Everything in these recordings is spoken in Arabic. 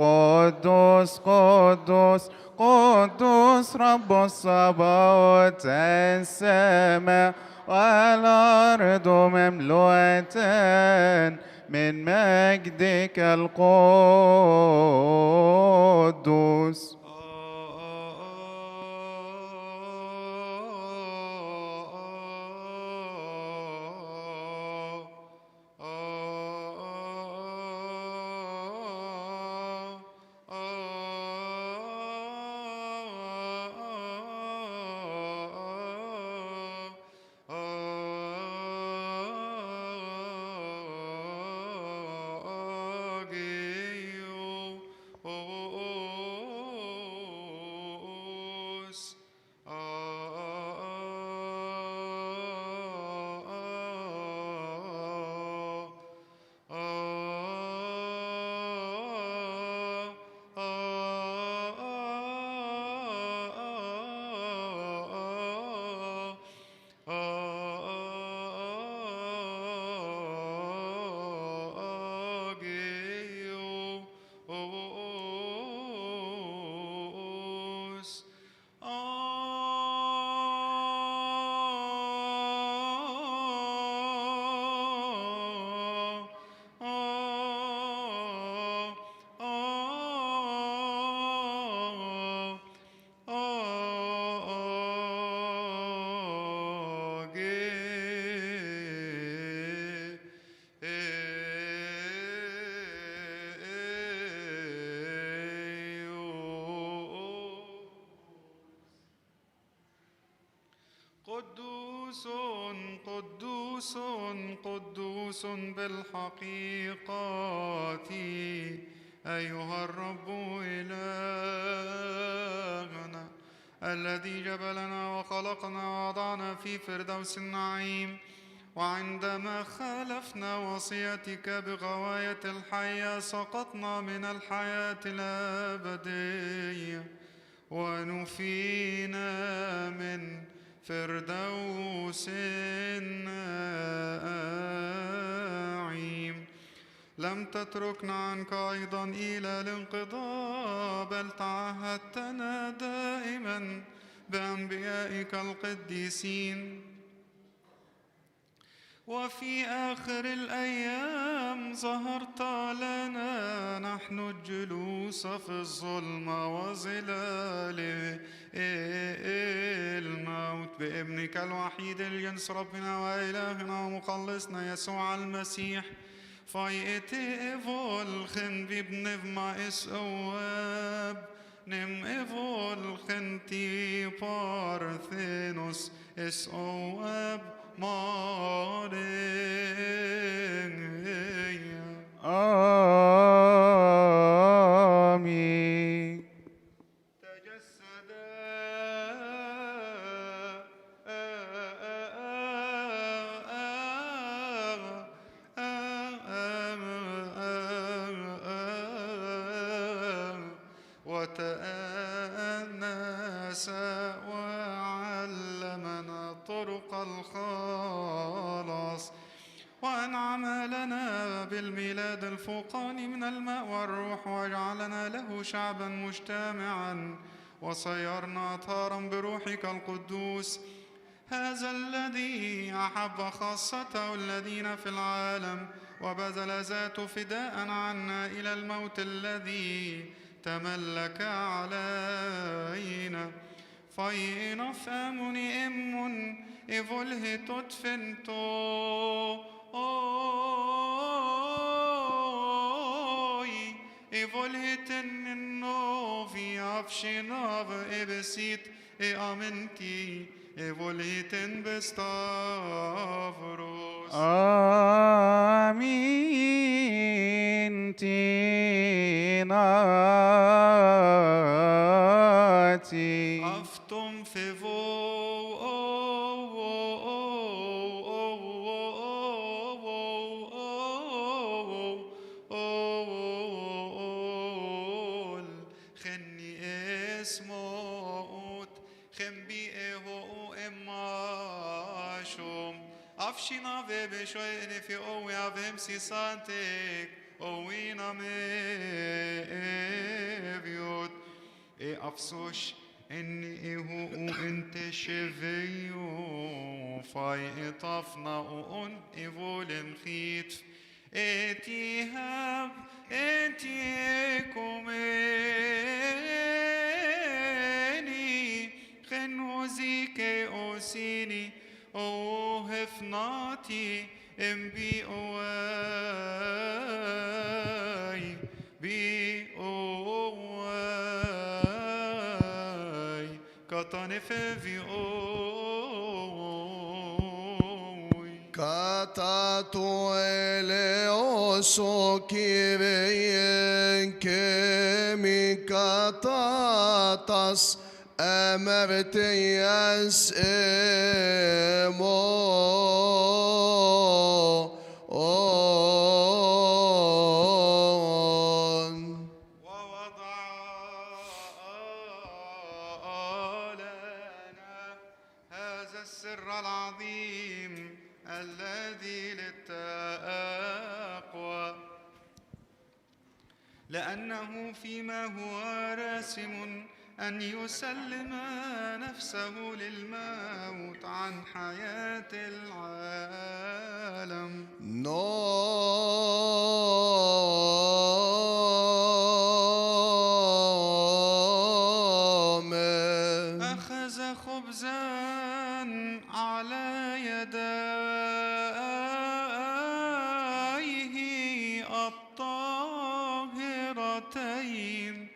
قدوس قدوس قدوس رب الصباوت، السماء والأرض مملوءتان من مجدك القدوس. قدوس قدوس قدوس بالحقيقة أيها الرب إلهنا، الذي جبلنا وخلقنا ووضعنا في فردوس النعيم، وعندما خالفنا وصيتك بغواية الحياة سقطنا من الحياة الأبدية ونفينا من فردوس النعيم. لم تتركنا عنك أيضا إلى الانقضاء، بل تعهدتنا دائما بأنبيائك القديسين، وفي آخر الأيام ظهرت لنا نحن الجلوس في الظلمة وظلال الموت بابنك الوحيد الجنس ربنا وإلهنا ومخلصنا يسوع المسيح. فايتي فولخن ببنفما اسواب نم فولخنتي بارثينوس اسواب آمين. تجسد وتأنس وعلمنا طرق الخلاص، وأنعم لنا بالميلاد الفوقاني من الماء والروح، وجعلنا له شعبا مجتمعا، وصيرنا أطهارا بروحك القدوس. هذا الذي أحب خاصته الذين في العالم وبذل ذاته فداء عنا إلى الموت الذي تملك علينا. فإن فامني إمن إفله تدفنتو إفله تننو في أفشنا بإبسيت إأمنتي إفله تنبستافروس. آمين. تيناتي أفتم في خني اسموت خنبي إهو إماشوم أفشنا ببشوين في أويا بمسي سانتك أوينا مي أفسوش إني هو أنت شفيو فاي إطافنا وأن إيفولن خيتف إتيهاب إتيكوميني خنوزيك أوسيني أو هفناتي إمبي أواي بي أواي كاتانف في أوي كاتاتو إليوسو كيرين كيمي كاتاتاس أمرتي يسئمو ووضع لنا هذا السر العظيم الذي للتقوى لأنه فيما هو راسم أن يسلم نفسه للموت عن حياة العالم نوم أخذ خبزا على يديه الطاهرتين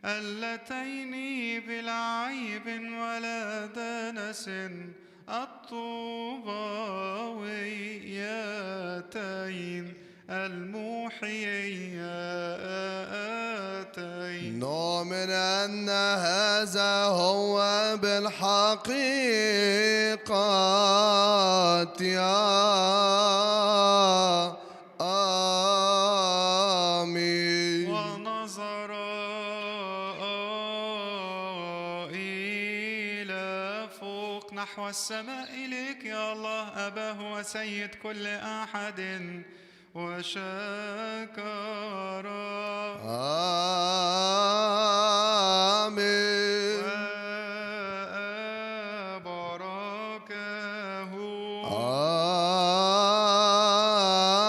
اللتين بلا عيب ولا دنس الطوباويتين الموحيتين نؤمن أن هذا هو بالحقيقة يا آمين ونظر إلى فوق نحو السماء إليك يا الله أباه وسيد كل أحد وشكر آمين وباركه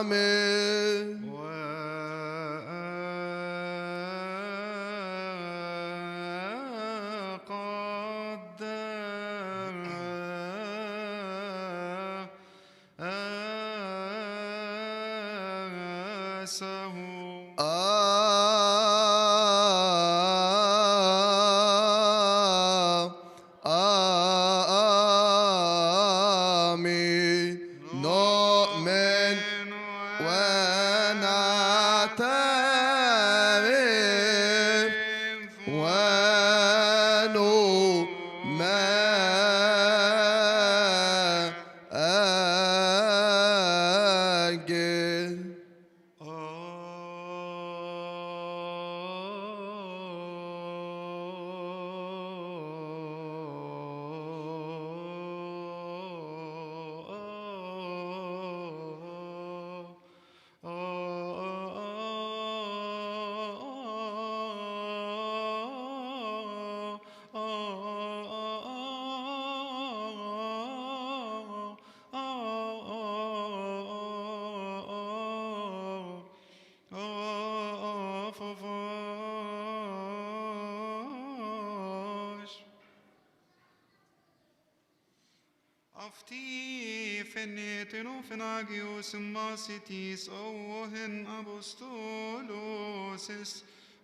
آمين آمين نؤمن ونعترف ونمجد Afti feneteno fenagios masitis ohen apostolosis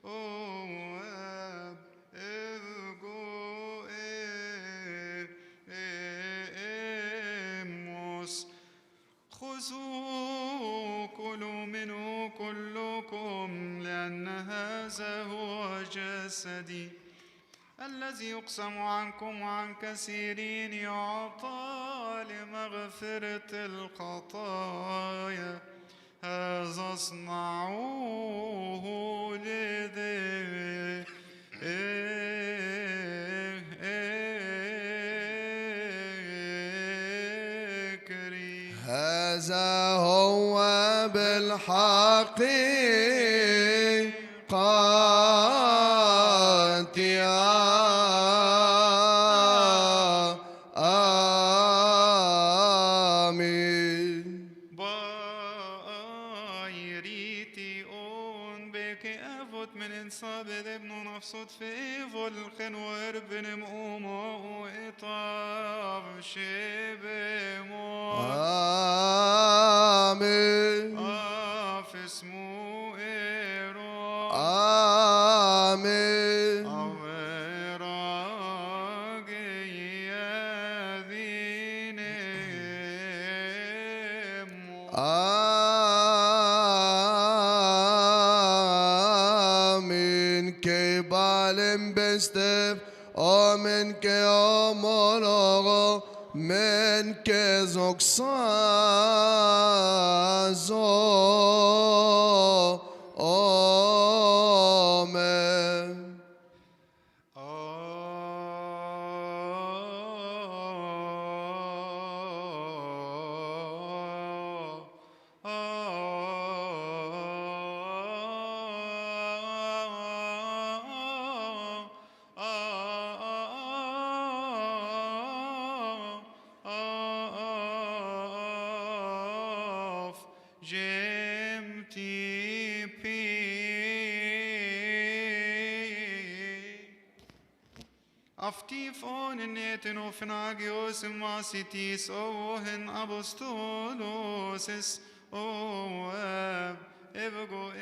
oab ergo emos خذوا كلوا منه كلكم لأن هذا هو جسدي الذي يقسم عنكم وعن كثيرين يعطى لمغفرة الخطايا هذا اصنعوه لذكري هذا هو بالحقيقة يا من إنصاب ابن نفسد في فلقن وربن مؤمو وإطاب شبمو آمين اسمو إيرو آمين أوراق يذين آمين كيبال بستف آمين كيامانا من كزوكسازو آمين جمتي بي أفتيف أون النيتن وفناجيوس ماسيتيس أوهن أبوستولوسس أواب ابقوا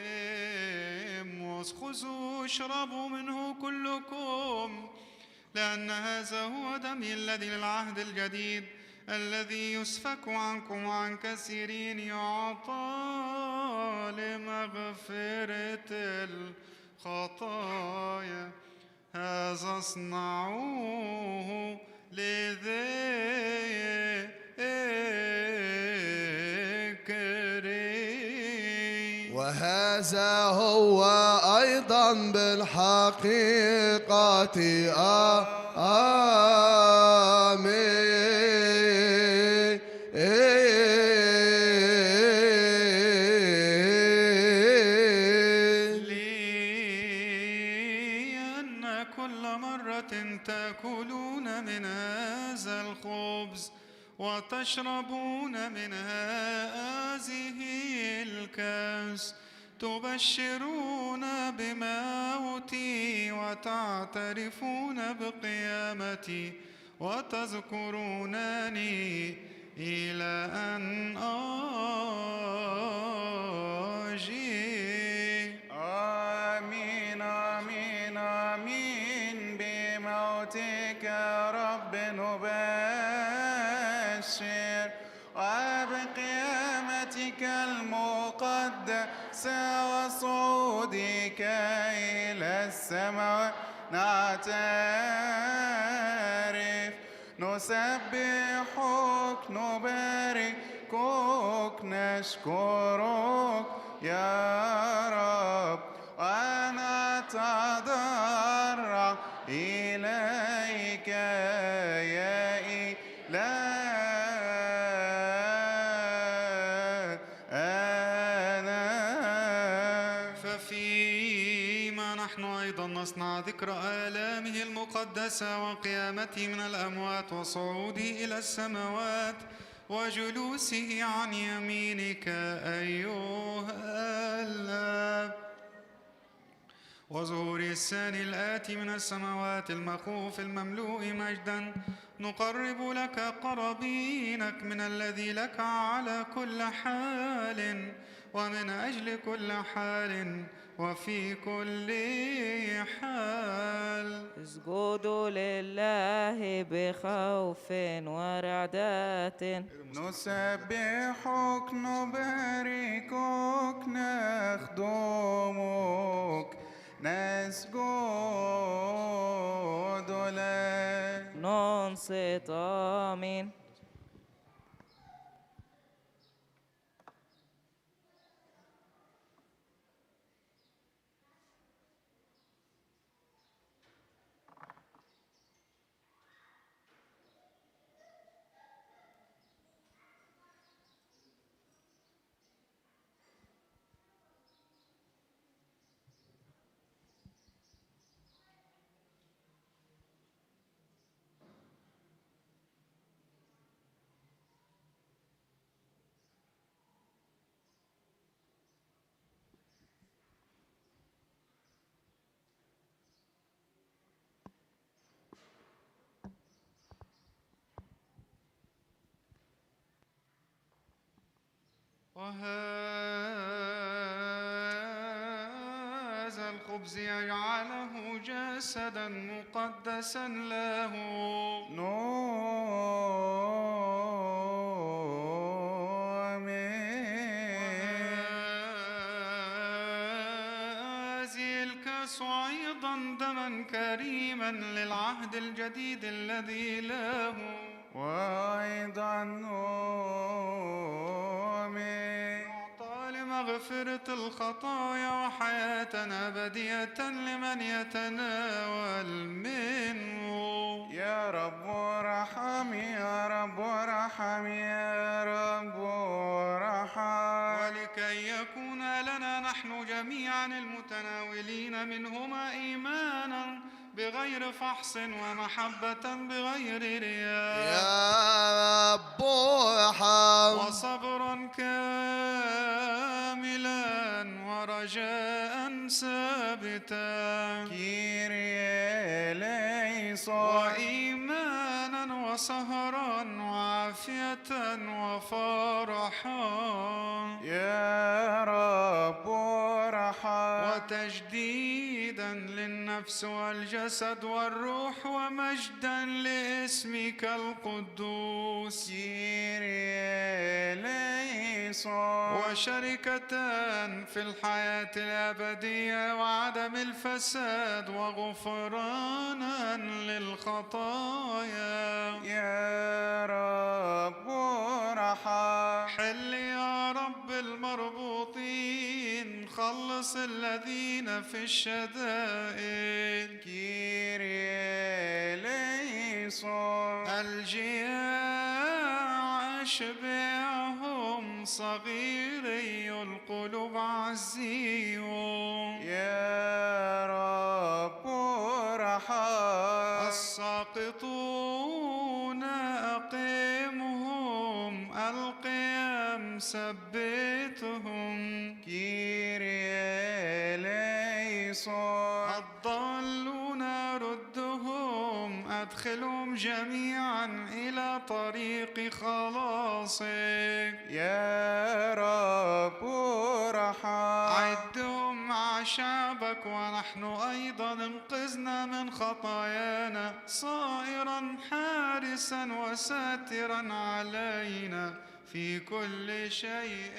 إموس خذوا اشربوا منه كلكم لأن هذا هو دمي الذي للعهد الجديد الذي يسفك عنكم وعن كثيرين يعطى لمغفرة الخطايا هذا اصنعوه لذكري وهذا هو أيضا بالحقيقة آمين لأن كل مرة تأكلون من هذا الخبز وتشربون من هذه الكأس تبشرون بموتي وتعترفون بقيامتي وتذكرونني إلى أن آجي آمين آمين آمين بموتك يا رب نبشر وبقيامتك المقدسة وصعودك إلى السماء نعترف نسبحك نباركك نشكرك يا رب ونتضرع إليك يا إلهنا ففيما نحن أيضا نصنع ذكر آلامه المقدسة وقيامته من الأموات وصعوده إلى السماوات وجلوسه عن يمينك أيها الآب وظهور الثاني الآتي من السماوات المخوف المملوء مجدا نقرب لك قرابينك من الذي لك على كل حال ومن أجل كل حال وفي كل حال اسجدوا لله بخوف ورعدات نسبحك نباركك نخدمك نسجد لك ننصت آمين وهذا الخبز يجعله جسدا مقدسا له. هذه الكأس أيضا دما كريما للعهد الجديد الذي له. وأيضا أعطى لمغفرة الخطايا وحياة أبدية لمن يتناول منه. يا رب ارحم يا رب ارحم يا رب ارحم. ولكي يكون لنا نحن جميعا المتناولين منهما إيمانا بغير فحص ومحبة بغير رياء يا رب ارحم. وصبرا كاملا ورجاء ثابتا كيريا ليسون. وإيمانا وسهرا وعافية وفرحا يا رب ارحم. وتجديدا للنفس والجسد والروح ومجدا لاسمك القدوس. كيريا ليسون. وشركة في الحياة الأبدية وعدم الفساد وغفرانا للخطايا. يا رب ارحم. حل يا رب المربوطين، خلص الذين في الشدائد. كيريا ليسون. الجياع أشبعهم، صغيري القلوب عزيهم. يا رب ارحم. الساقطون أقيمهم، القيام ثبتهم. كيريا ليسون. الضالون ردهم، أدخلهم جميعا إلى طريق خلاصك. يا رب ارحم. عدهم مع شعبك ونحن أيضا انقذنا من خطايانا، صائرا حارسا وساترا علينا في كل شيء.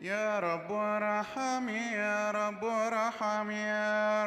يا رب ارحم يا رب ارحم يا